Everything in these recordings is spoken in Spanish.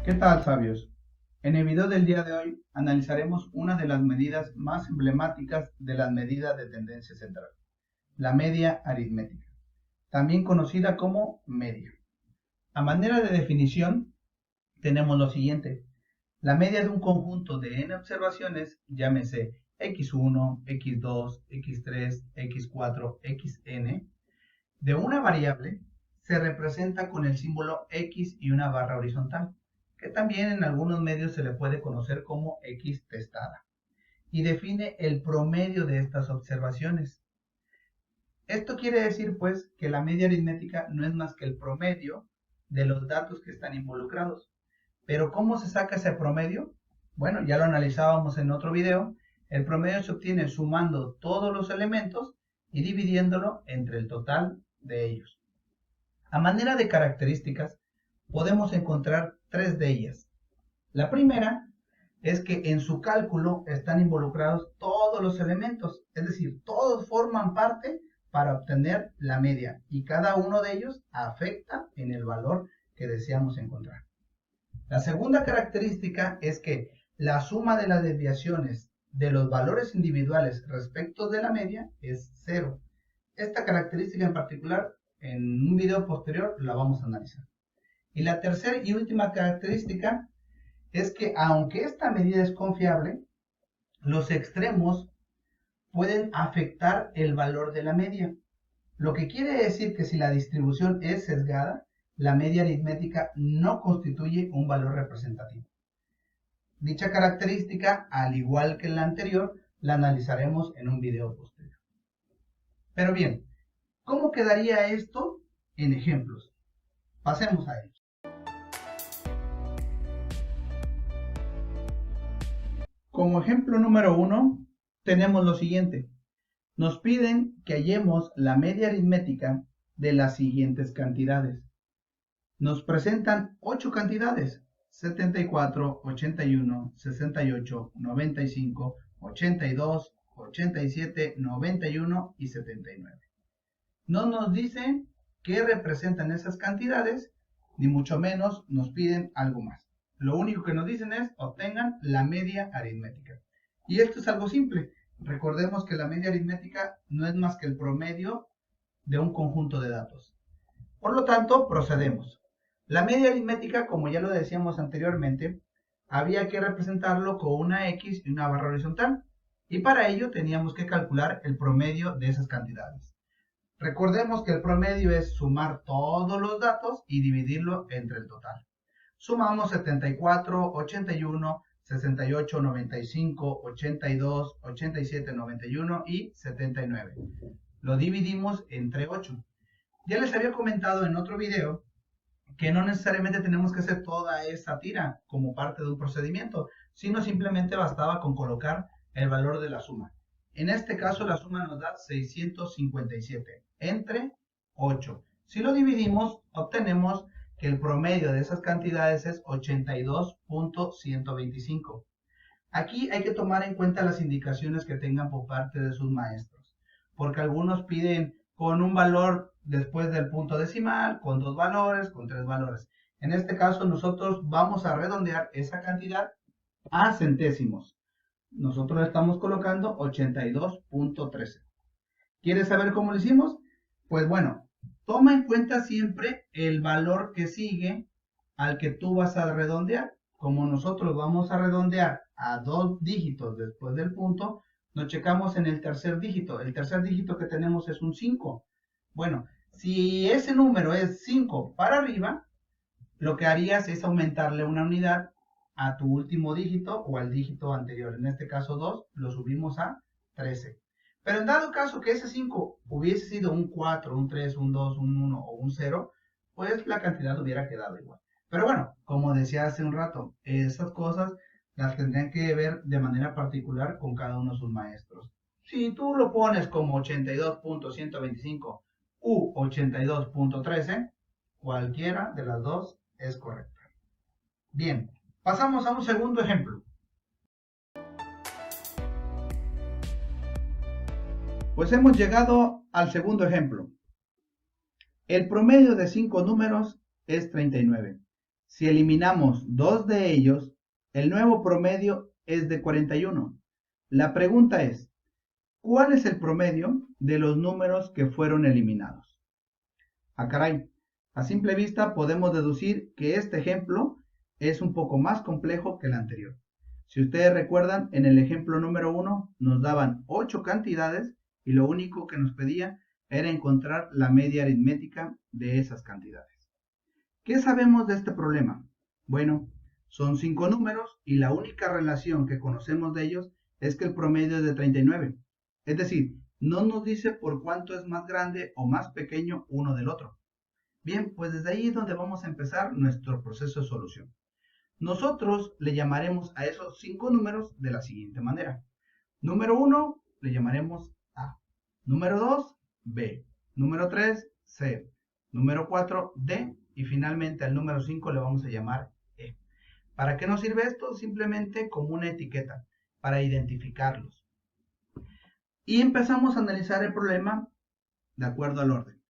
¿Qué tal, sabios? En el video del día de hoy analizaremos una de las medidas más emblemáticas de las medidas de tendencia central, la media aritmética, también conocida como media. A manera de definición, tenemos lo siguiente. La media de un conjunto de n observaciones, llámese x1, x2, x3, x4, xn, de una variable se representa con el símbolo x y una barra horizontal, que también en algunos medios se le puede conocer como x testada, y define el promedio de estas observaciones. Esto quiere decir, pues, que la media aritmética no es más que el promedio de los datos que están involucrados. Pero ¿cómo se saca ese promedio? Bueno, ya lo analizábamos en otro video. El promedio se obtiene sumando todos los elementos y dividiéndolo entre el total de ellos. A manera de características, podemos encontrar tres de ellas. La primera es que en su cálculo están involucrados todos los elementos, es decir, todos forman parte para obtener la media y cada uno de ellos afecta en el valor que deseamos encontrar. La segunda característica es que la suma de las desviaciones de los valores individuales respecto de la media es cero. Esta característica en particular, en un video posterior, la vamos a analizar. Y la tercera y última característica es que aunque esta medida es confiable, los extremos pueden afectar el valor de la media. Lo que quiere decir que si la distribución es sesgada, la media aritmética no constituye un valor representativo. Dicha característica, al igual que la anterior, la analizaremos en un video posterior. Pero bien, ¿cómo quedaría esto en ejemplos? Pasemos a ello. Como ejemplo número 1, tenemos lo siguiente. Nos piden que hallemos la media aritmética de las siguientes cantidades. Nos presentan 8 cantidades: 74, 81, 68, 95, 82, 87, 91 y 79. No nos dicen qué representan esas cantidades, ni mucho menos nos piden algo más. Lo único que nos dicen es obtengan la media aritmética. Y esto es algo simple. Recordemos que la media aritmética no es más que el promedio de un conjunto de datos. Por lo tanto, procedemos. La media aritmética, como ya lo decíamos anteriormente, había que representarlo con una X y una barra horizontal. Y para ello teníamos que calcular el promedio de esas cantidades. Recordemos que el promedio es sumar todos los datos y dividirlo entre el total. Sumamos 74, 81, 68, 95, 82, 87, 91 y 79. Lo dividimos entre 8. Ya les había comentado en otro video que no necesariamente tenemos que hacer toda esa tira como parte de un procedimiento, sino simplemente bastaba con colocar el valor de la suma. En este caso la suma nos da 657 entre 8. Si lo dividimos, obtenemos que el promedio de esas cantidades es 82.125. Aquí hay que tomar en cuenta las indicaciones que tengan por parte de sus maestros, porque algunos piden con un valor después del punto decimal, con 2 valores, con 3 valores. En este caso nosotros vamos a redondear esa cantidad a centésimos. Nosotros estamos colocando 82.13. ¿Quieres saber cómo lo hicimos? Pues bueno, toma en cuenta siempre el valor que sigue al que tú vas a redondear. Como nosotros vamos a redondear a 2 dígitos después del punto, nos checamos en el tercer dígito. El tercer dígito que tenemos es un 5. Bueno, si ese número es 5 para arriba, lo que harías es aumentarle una unidad a tu último dígito o al dígito anterior. En este caso 2, lo subimos a 13. Pero en dado caso que ese 5 hubiese sido un 4, un 3, un 2, un 1 o un 0, pues la cantidad hubiera quedado igual. Pero bueno, como decía hace un rato, esas cosas las tendrían que ver de manera particular con cada uno de sus maestros. Si tú lo pones como 82.125 u 82.13, cualquiera de las dos es correcta. Bien, pasamos a un segundo ejemplo. Pues hemos llegado al segundo ejemplo. El promedio de 5 números es 39. Si eliminamos dos de ellos, el nuevo promedio es de 41. La pregunta es, ¿cuál es el promedio de los números que fueron eliminados? Ah, caray. A simple vista podemos deducir que este ejemplo es un poco más complejo que el anterior. Si ustedes recuerdan, en el ejemplo número 1 nos daban 8 cantidades y lo único que nos pedía era encontrar la media aritmética de esas cantidades. ¿Qué sabemos de este problema? Bueno, son 5 números y la única relación que conocemos de ellos es que el promedio es de 39. Es decir, no nos dice por cuánto es más grande o más pequeño uno del otro. Bien, pues desde ahí es donde vamos a empezar nuestro proceso de solución. Nosotros le llamaremos a esos 5 números de la siguiente manera. Número 1 le llamaremos A. Número 2, B. Número 3, C. Número 4, D. Y finalmente al número 5 le vamos a llamar E. ¿Para qué nos sirve esto? Simplemente como una etiqueta, para identificarlos. Y empezamos a analizar el problema de acuerdo al orden.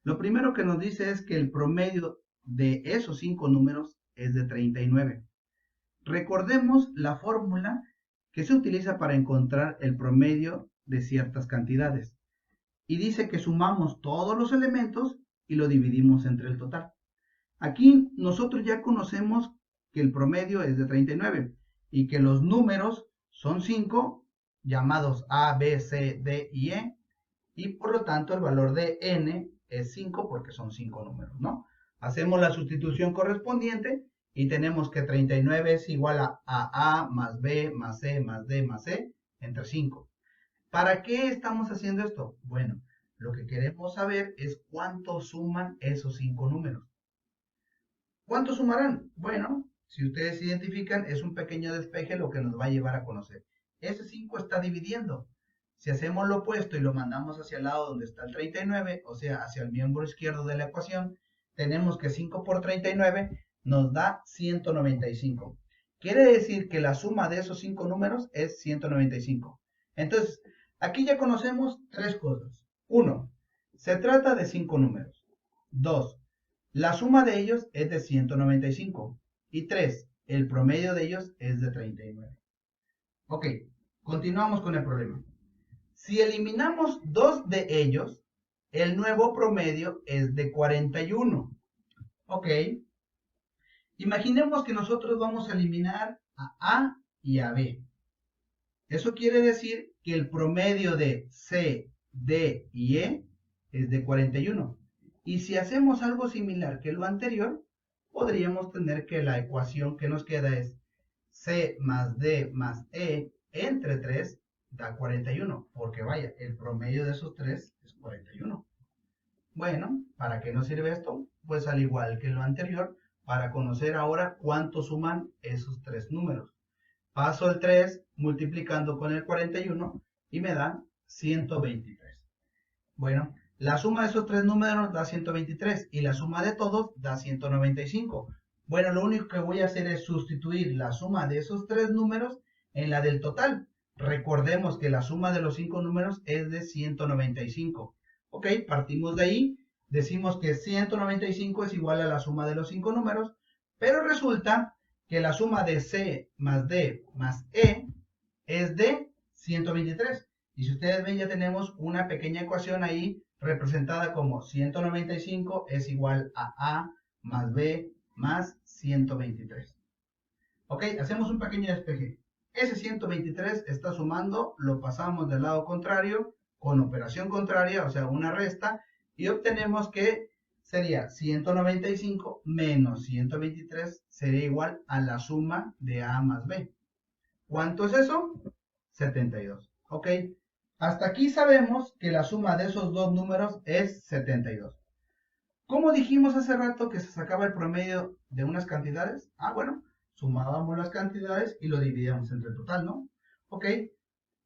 Lo primero que nos dice es que el promedio de esos 5 números es de 39. Recordemos la fórmula que se utiliza para encontrar el promedio de ciertas cantidades. Y dice que sumamos todos los elementos y lo dividimos entre el total. Aquí nosotros ya conocemos que el promedio es de 39 y que los números son 5, llamados A, B, C, D y E, y por lo tanto el valor de n es 5 porque son 5 números, ¿no? Hacemos la sustitución correspondiente y tenemos que 39 es igual a A más B más C más D más E entre 5. ¿Para qué estamos haciendo esto? Bueno, lo que queremos saber es cuánto suman esos 5 números. ¿Cuánto sumarán? Bueno, si ustedes identifican, es un pequeño despeje lo que nos va a llevar a conocer. Ese 5 está dividiendo. Si hacemos lo opuesto y lo mandamos hacia el lado donde está el 39, o sea, hacia el miembro izquierdo de la ecuación, tenemos que 5 por 39 nos da 195. Quiere decir que la suma de esos 5 números es 195. Entonces, aquí ya conocemos 3 cosas. 1. Se trata de 5 números. 2. La suma de ellos es de 195. Y 3. El promedio de ellos es de 39. Ok, continuamos con el problema. Si eliminamos 2 de ellos, el nuevo promedio es de 41. Ok. Imaginemos que nosotros vamos a eliminar a A y a B. Eso quiere decir que el promedio de C, D y E es de 41. Y si hacemos algo similar que lo anterior, podríamos tener que la ecuación que nos queda es C más D más E entre 3 da 41, porque vaya, el promedio de esos 3 es 41. Bueno, ¿para qué nos sirve esto? Pues al igual que lo anterior, para conocer ahora cuánto suman esos 3 números. Paso el 3 multiplicando con el 41 y me da 123. Bueno, la suma de esos 3 números da 123 y la suma de todos da 195. Bueno, lo único que voy a hacer es sustituir la suma de esos 3 números en la del total. Recordemos que la suma de los 5 números es de 195. Ok, partimos de ahí. Decimos que 195 es igual a la suma de los 5 números, pero resulta que la suma de C más D más E es de 123. Y si ustedes ven, ya tenemos una pequeña ecuación ahí representada como 195 es igual a A más B más 123. Ok, hacemos un pequeño despeje. Ese 123 está sumando, lo pasamos del lado contrario con operación contraria, o sea, una resta, y obtenemos que sería 195 menos 123 sería igual a la suma de A más B. ¿Cuánto es eso? 72. Ok, hasta aquí sabemos que la suma de esos dos números es 72. ¿Cómo dijimos hace rato que se sacaba el promedio de unas cantidades? Ah, bueno, sumábamos las cantidades y lo dividíamos entre el total, ¿no? Ok,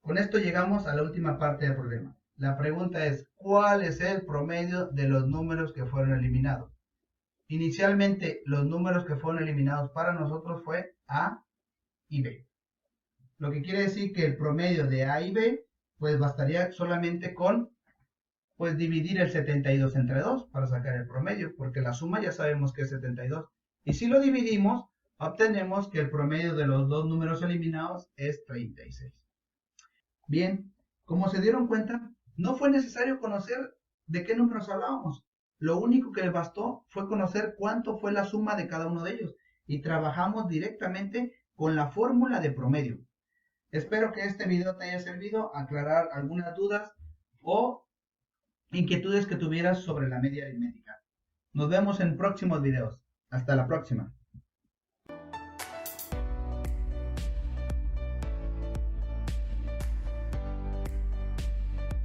con esto llegamos a la última parte del problema. La pregunta es, ¿cuál es el promedio de los números que fueron eliminados? Inicialmente, los números que fueron eliminados para nosotros fue A y B. Lo que quiere decir que el promedio de A y B, pues bastaría solamente con, pues dividir el 72 entre 2 para sacar el promedio, porque la suma ya sabemos que es 72. Y si lo dividimos, obtenemos que el promedio de los dos números eliminados es 36. Bien, como se dieron cuenta, no fue necesario conocer de qué números hablábamos. Lo único que les bastó fue conocer cuánto fue la suma de cada uno de ellos y trabajamos directamente con la fórmula de promedio. Espero que este video te haya servido a aclarar algunas dudas o inquietudes que tuvieras sobre la media aritmética. Nos vemos en próximos videos. Hasta la próxima.